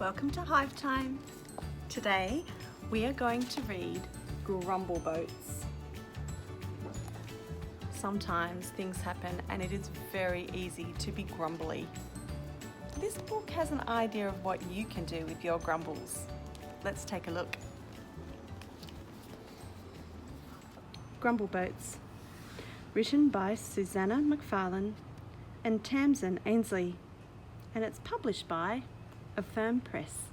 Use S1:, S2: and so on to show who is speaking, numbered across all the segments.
S1: Welcome to Hivetime. Today we are going to read Grumble Boats. Sometimes things happen and it is very easy to be grumbly. This book has an idea of what you can do with your grumbles. Let's take a look. Grumble Boats, written by Susanna McFarlane and Tamsin Ainsley, and it's published by Affirm Press.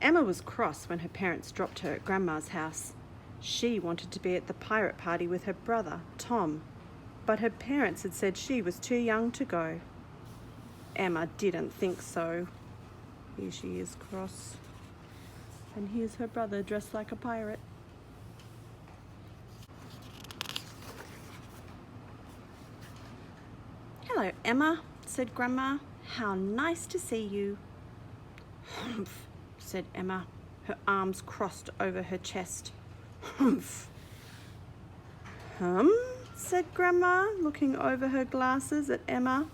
S1: Emma was cross when her parents dropped her at Grandma's house. She wanted to be at the pirate party with her brother, Tom, but her parents had said she was too young to go. Emma didn't think so. Here she is cross. And here's her brother dressed like a pirate. "Hello, Emma," said Grandma. "How nice to see you." "Humph," said Emma, her arms crossed over her chest. "Humph." Said Grandma, looking over her glasses at Emma.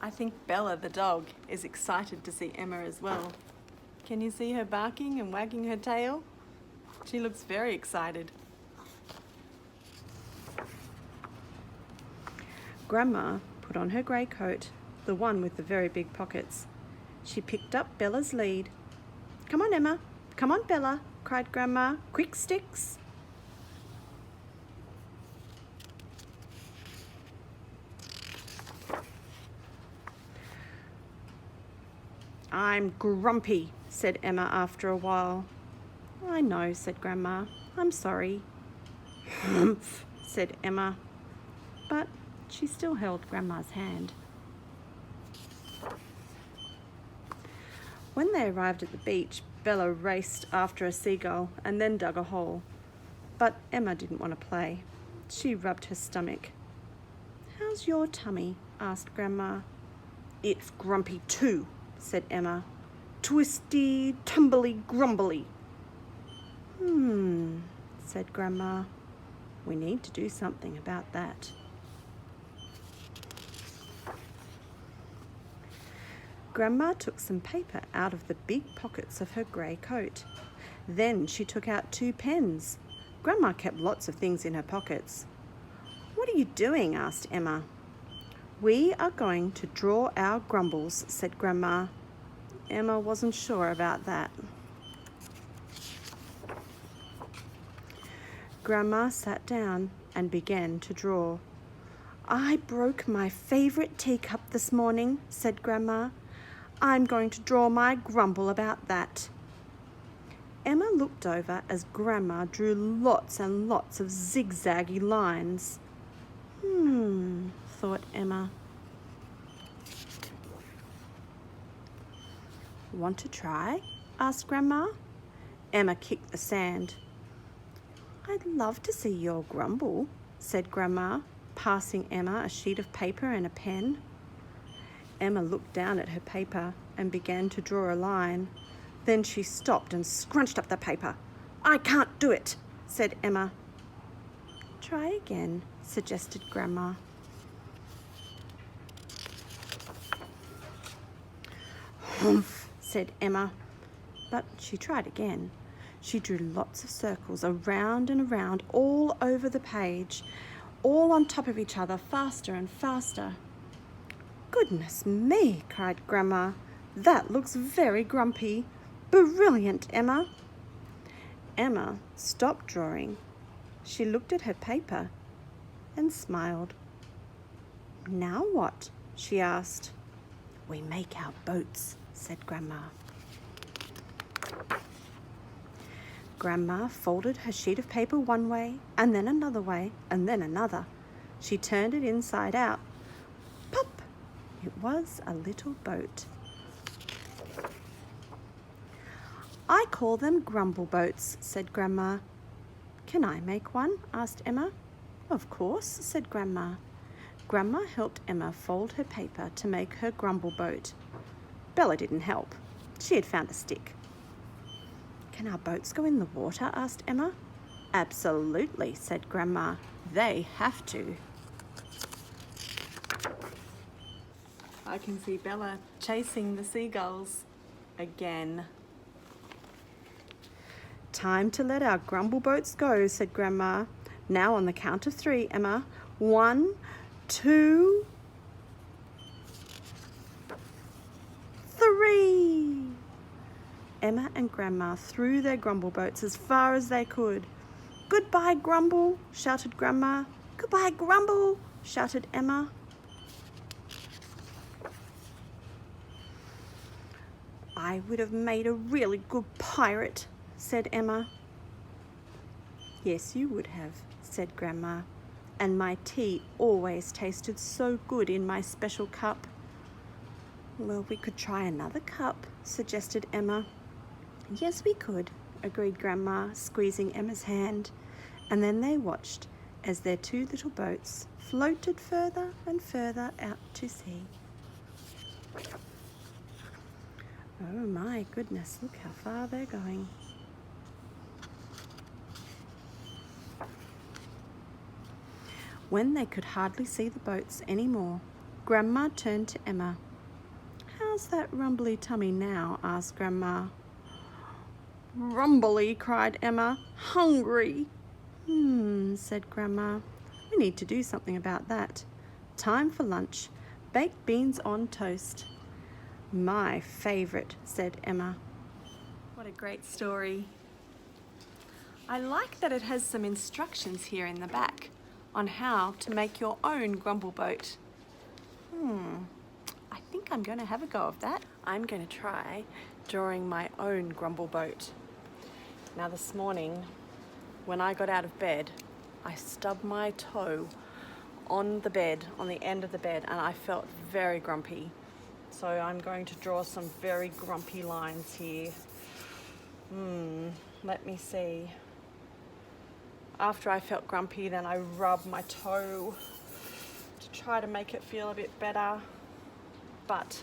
S1: I think Bella the dog is excited to see Emma as well. Can you see her barking and wagging her tail? She looks very excited. Grandma put on her grey coat, the one with the very big pockets. She picked up Bella's lead. "Come on, Emma. Come on, Bella," cried Grandma. "Quick sticks." "I'm grumpy," said Emma after a while. "I know," said Grandma. "I'm sorry." "Humph," said Emma. But she still held Grandma's hand. When they arrived at the beach, Bella raced after a seagull and then dug a hole. But Emma didn't want to play. She rubbed her stomach. "How's your tummy?" asked Grandma. "It's grumpy too," said Emma. "Twisty, tumbly, grumbly." Said Grandma. "We need to do something about that." Grandma took some paper out of the big pockets of her grey coat. Then she took out 2 pens. Grandma kept lots of things in her pockets. "What are you doing?" asked Emma. "We are going to draw our grumbles," said Grandma. Emma wasn't sure about that. Grandma sat down and began to draw. "I broke my favourite teacup this morning," said Grandma. "I'm going to draw my grumble about that." Emma looked over as Grandma drew lots and lots of zigzaggy lines. Thought Emma. "Want to try?" asked Grandma. Emma kicked the sand. "I'd love to see your grumble," said Grandma, passing Emma a sheet of paper and a pen. Emma looked down at her paper and began to draw a line. Then she stopped and scrunched up the paper. "I can't do it," said Emma. "Try again," suggested Grandma. "Humph," said Emma. But she tried again. She drew lots of circles around and around all over the page, all on top of each other, faster and faster. "Goodness me," cried Grandma. "That looks very grumpy. Brilliant, Emma." Emma stopped drawing. She looked at her paper and smiled. "Now what?" she asked. "We make our boats," said Grandma. Grandma folded her sheet of paper one way, and then another way, and then another. She turned it inside out. Pop! It was a little boat. "I call them grumble boats," said Grandma. "Can I make one?" asked Emma. "Of course," said Grandma. Grandma helped Emma fold her paper to make her grumble boat. Bella didn't help. She had found a stick. "Can our boats go in the water?" asked Emma. "Absolutely," said Grandma. "They have to." I can see Bella chasing the seagulls again. Time to let our grumble boats go, said Grandma. Now on the count of 3, Emma. 1, 2, 3. Emma and Grandma threw their grumble boats as far as they could. Goodbye, Grumble, shouted Grandma. Goodbye, Grumble, shouted Emma. I would have made a really good pirate, said Emma. Yes, you would have, said Grandma. And my tea always tasted so good in my special cup. Well, we could try another cup, suggested Emma. Yes, we could, agreed Grandma, squeezing Emma's hand. And then they watched as their 2 little boats floated further and further out to sea. Oh my goodness, look how far they're going. When they could hardly see the boats anymore, Grandma turned to Emma. How's that rumbly tummy now? Asked Grandma. Rumbly, cried Emma. Hungry. Said Grandma. We need to do something about that. Time for lunch. Baked beans on toast. My favourite, said Emma. What a great story. I like that it has some instructions here in the back on how to make your own grumble boat. I think I'm going to have a go of that. I'm going to try drawing my own grumble boat. Now this morning, when I got out of bed, I stubbed my toe on the bed, on the end of the bed, and I felt very grumpy. So I'm going to draw some very grumpy lines here. Let me see. After I felt grumpy, then I rubbed my toe to try to make it feel a bit better. But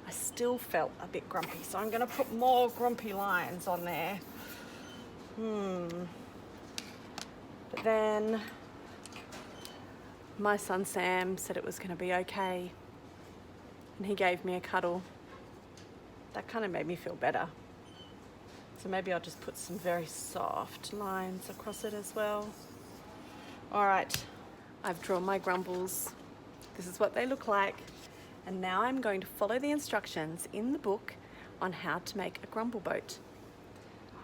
S1: I still felt a bit grumpy, so I'm going to put more grumpy lines on there. But then my son Sam said it was going to be okay, and he gave me a cuddle. That kind of made me feel better. So maybe I'll just put some very soft lines across it as well. All right, I've drawn my grumbles. This is what they look like. And now I'm going to follow the instructions in the book on how to make a grumble boat.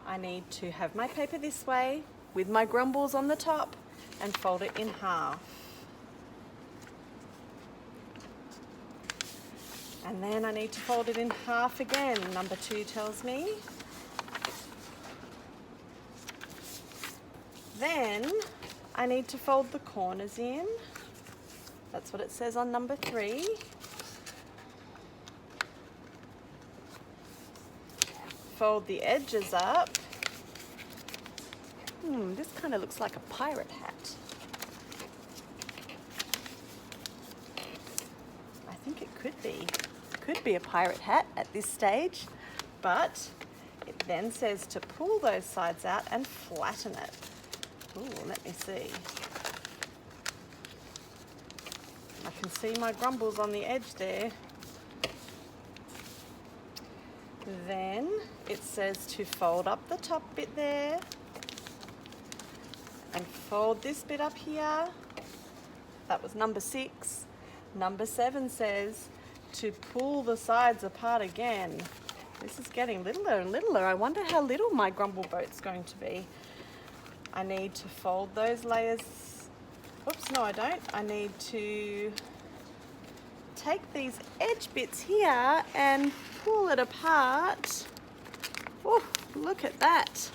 S1: I need to have my paper this way with my grumbles on the top and fold it in half. And then I need to fold it in half again, number 2 tells me. Then I need to fold the corners in. That's what it says on number 3. Fold the edges up. This kind of looks like a pirate hat. I think it could be. Could be a pirate hat at this stage, but it then says to pull those sides out and flatten it. Let me see. I can see my grumbles on the edge there. Then it says to fold up the top bit there and fold this bit up here. That was number 6. Number 7 says to pull the sides apart again. This is getting littler and littler. I wonder how little my grumble boat's going to be. I need to fold those layers. Oops, no I don't. I need to take these edge bits here and pull it apart. Oh, look at that.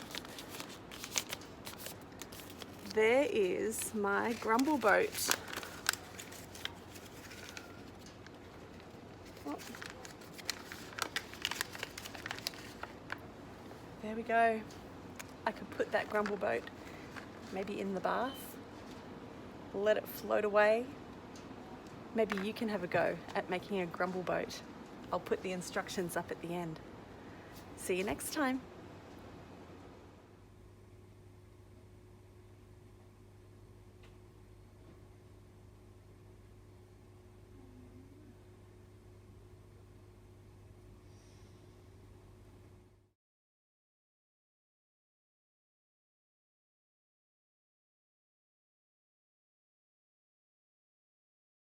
S1: There is my grumble boat. Oh. There we go. I could put that grumble boat maybe in the bath, let it float away. Maybe you can have a go at making a grumble boat. I'll put the instructions up at the end. See you next time.